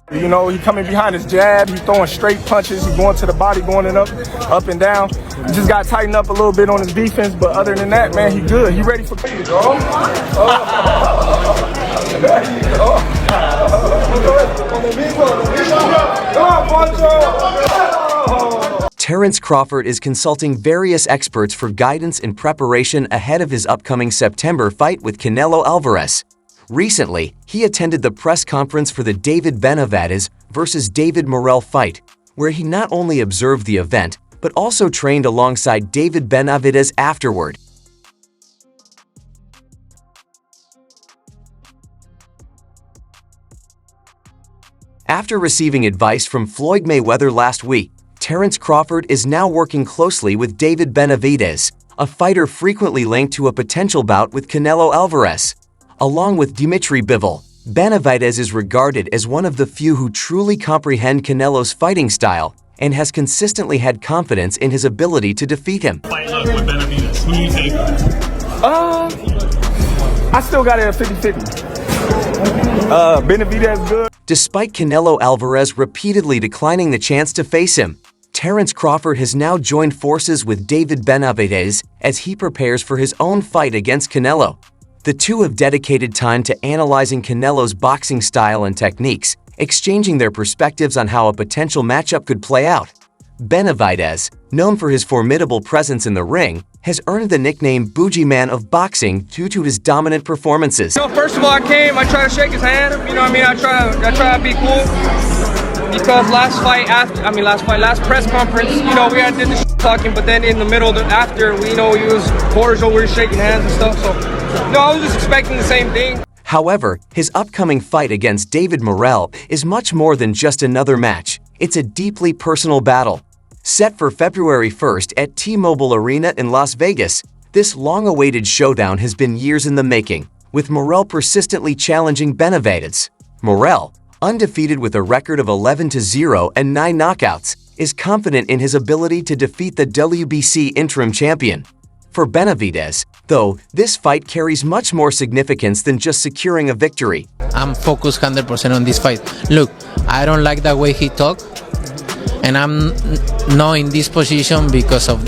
You know, he coming behind his jab, he throwing straight punches, he going to the body, going up and down. He just got to tighten up a little bit on his defense, but other than that, man, he good. He ready for Terence Crawford is consulting various experts for guidance in preparation ahead of his upcoming September fight with Canelo Alvarez. Recently, he attended the press conference for the Benavidez versus David Morrell fight, where he not only observed the event, but also trained alongside Benavidez afterward. After receiving advice from Floyd Mayweather last week, Terence Crawford is now working closely with Benavidez, a fighter frequently linked to a potential bout with Canelo Alvarez. Along with Benavidez, Benavidez is regarded as one of the few who truly comprehend Canelo's fighting style and has consistently had confidence in his ability to defeat him. Fight look with Benavidez. Who do you take? I still got it at 50-50. Benavidez good. Despite Canelo Alvarez repeatedly declining the chance to face him, Terence Crawford has now joined forces with Benavidez as he prepares for his own fight against Canelo. The two have dedicated time to analyzing Canelo's boxing style and techniques, exchanging their perspectives on how a potential matchup could play out. Benavidez, known for his formidable presence in the ring, has earned the nickname Bougie Man of Boxing due to his dominant performances. First of all, I try to shake his hand, you know what I mean? I try to be cool. Because last press conference, you know, we did the talking, but then in the middle, after, he was cordial, we were shaking hands and stuff, so, no, I was just expecting the same thing. However, his upcoming fight against David Morrell is much more than just another match. It's a deeply personal battle. Set for February 1st at T-Mobile Arena in Las Vegas, this long-awaited showdown has been years in the making, with Morrell persistently challenging Benavidez. Morrell, undefeated with a record of 11-0 and 9 knockouts, is confident in his ability to defeat the WBC interim champion. For Benavidez, though, this fight carries much more significance than just securing a victory. I'm focused 100% on this fight. Look, I don't like the way he talks, and I'm not in this position because of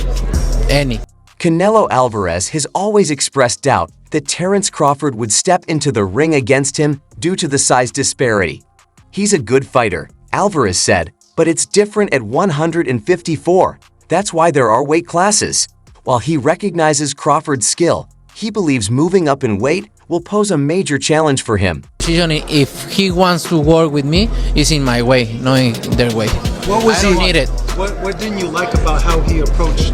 any. Canelo Alvarez has always expressed doubt that Terence Crawford would step into the ring against him due to the size disparity. He's a good fighter, Alvarez said, but it's different at 154. That's why there are weight classes. While he recognizes Crawford's skill, he believes moving up in weight will pose a major challenge for him. If he wants to work with me, it's in my way, not in their way. What was I don't need it. What didn't you like about how he approached?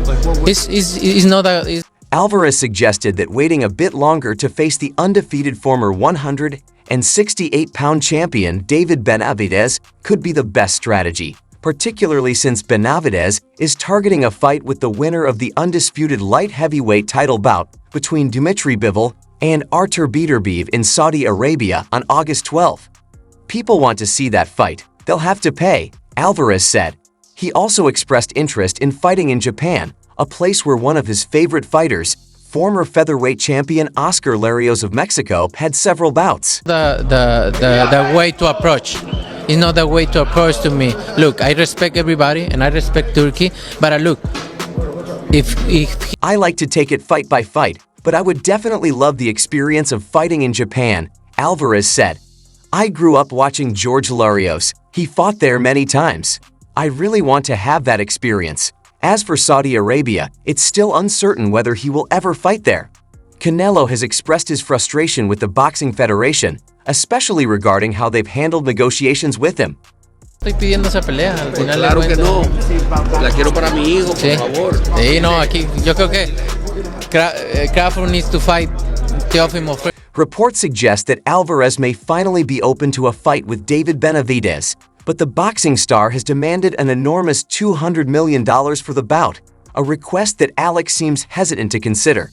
It's not that. Alvarez suggested that waiting a bit longer to face the undefeated former 168-pound champion David Benavidez could be the best strategy, particularly since Benavidez is targeting a fight with the winner of the undisputed light heavyweight title bout between Benavidez and Artur Beterbiev in Saudi Arabia on August 12. People want to see that fight. They'll have to pay, Alvarez said. He also expressed interest in fighting in Japan, a place where one of his favorite fighters, former featherweight champion Oscar Larios of Mexico, had several bouts. The way to approach. It's not the way to approach to me. Look, I respect everybody and I respect Turkey, but look, if I like to take it fight by fight, but I would definitely love the experience of fighting in Japan, Alvarez said. I grew up watching George Larios. He fought there many times. I really want to have that experience. As for Saudi Arabia, it's still uncertain whether he will ever fight there. Canelo has expressed his frustration with the Boxing Federation, especially regarding how they've handled negotiations with him. estoy pidiendo esa pelea, al final Claro que no. La quiero para mi hijo, por favor. Sí, no, aquí yo creo que Crawford needs to fight Teofimo first. Reports suggest that Alvarez may finally be open to a fight with David Benavidez, but the boxing star has demanded an enormous $200 million for the bout, a request that Alex seems hesitant to consider.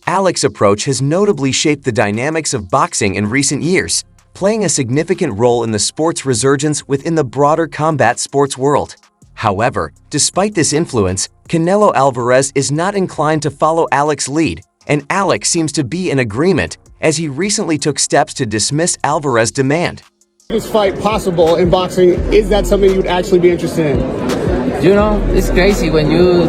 Alex's approach has notably shaped the dynamics of boxing in recent years, playing a significant role in the sport's resurgence within the broader combat sports world. However, despite this influence, Canelo Alvarez is not inclined to follow Alex's lead, and Alex seems to be in agreement as he recently took steps to dismiss Alvarez's demand. This fight possible in boxing, is that something you'd actually be interested in? You know, it's crazy when you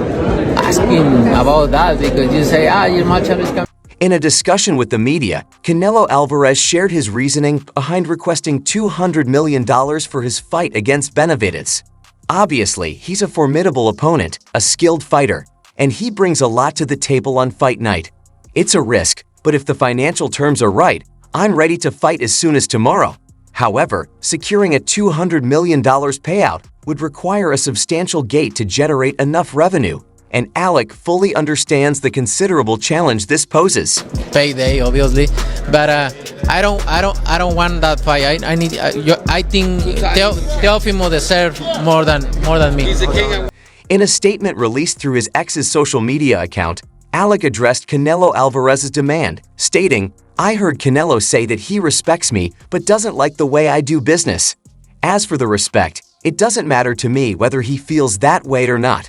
asking about that because you say, your matchup is coming. In a discussion with the media, Canelo Alvarez shared his reasoning behind requesting $200 million for his fight against Benavidez. Obviously, he's a formidable opponent, a skilled fighter, and he brings a lot to the table on fight night. It's a risk, but if the financial terms are right, I'm ready to fight as soon as tomorrow. However, securing a $200 million payout would require a substantial gate to generate enough revenue, and Alec fully understands the considerable challenge this poses. Payday, obviously, but I don't want that fight. I think Teofimo deserves more than me. He's the king. In a statement released through his ex's social media account, Alec addressed Canelo Alvarez's demand, stating, "I heard Canelo say that he respects me but doesn't like the way I do business. As for the respect, it doesn't matter to me whether he feels that way or not.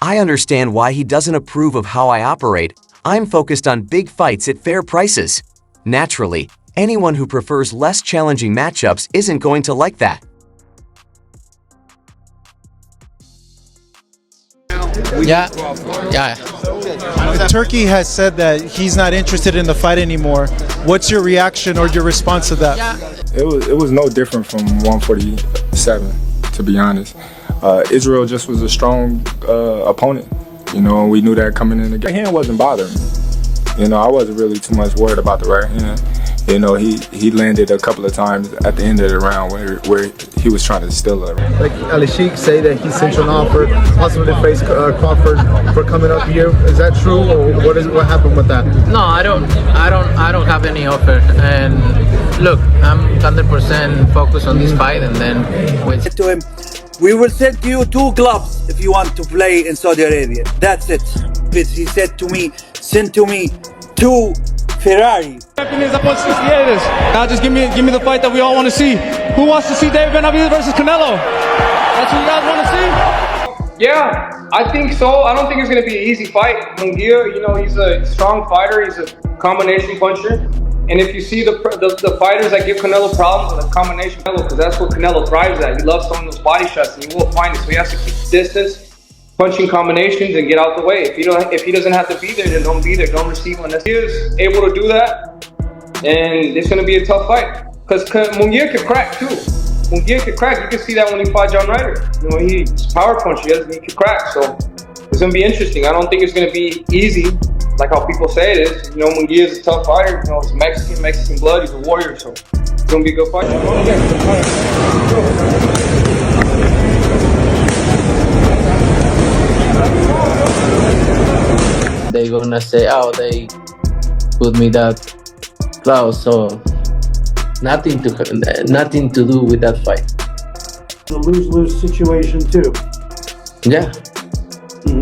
I understand why he doesn't approve of how I operate. I'm focused on big fights at fair prices. Naturally, anyone who prefers less challenging matchups isn't going to like that." Yeah. Turkey has said that he's not interested in the fight anymore. What's your reaction or your response to that? It was no different from 147, to be honest. Israel just was a strong opponent, you know, and we knew that coming in. The hand wasn't bothering me. You know, I wasn't really too much worried about the right hand. You know, he landed a couple of times at the end of the round where he was trying to steal it. Like Ali Sheikh say that he sent you an offer, possibly to face Crawford for coming up here. Is that true, or what happened with that? No, I don't have any offer. And look, I'm 100% focused on this fight, and then when to him, we will send you 2 gloves if you want to play in Saudi Arabia. That's it. He said to me, send to me 2 Ferrari. Now just give me the fight that we all want to see. Who wants to see David Benavidez versus Canelo? That's what you guys want to see? Yeah, I think so. I don't think it's going to be an easy fight. Munguia, you know, he's a strong fighter. He's a combination puncher. And if you see the fighters that give Canelo problems with a combination, because that's what Canelo thrives at. He loves throwing those body shots, and you will find it. So he has to keep the distance, punching combinations, and get out the way. If he doesn't have to be there, then don't be there. Don't receive unless he is able to do that. And it's going to be a tough fight because Munguia could crack too. Munguia could crack. You can see that when he fought John Ryder. You know, he's power punch. He could crack. So it's going to be interesting. I don't think it's going to be easy, like how people say it is. You know, Munguia is a tough fighter. You know, he's Mexican blood. He's a warrior. So it's going to be a good fight. they're gonna say, oh, they put me that clause, so nothing to do with that fight. It's a lose-lose situation too. Yeah,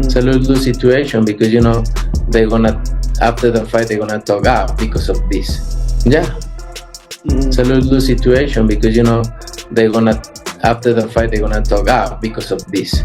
it's a lose-lose situation because, you know, they're gonna, after the fight, they're gonna talk out because of this. Yeah, it's a lose-lose situation because, you know, they're gonna, after the fight, they're gonna talk out because of this.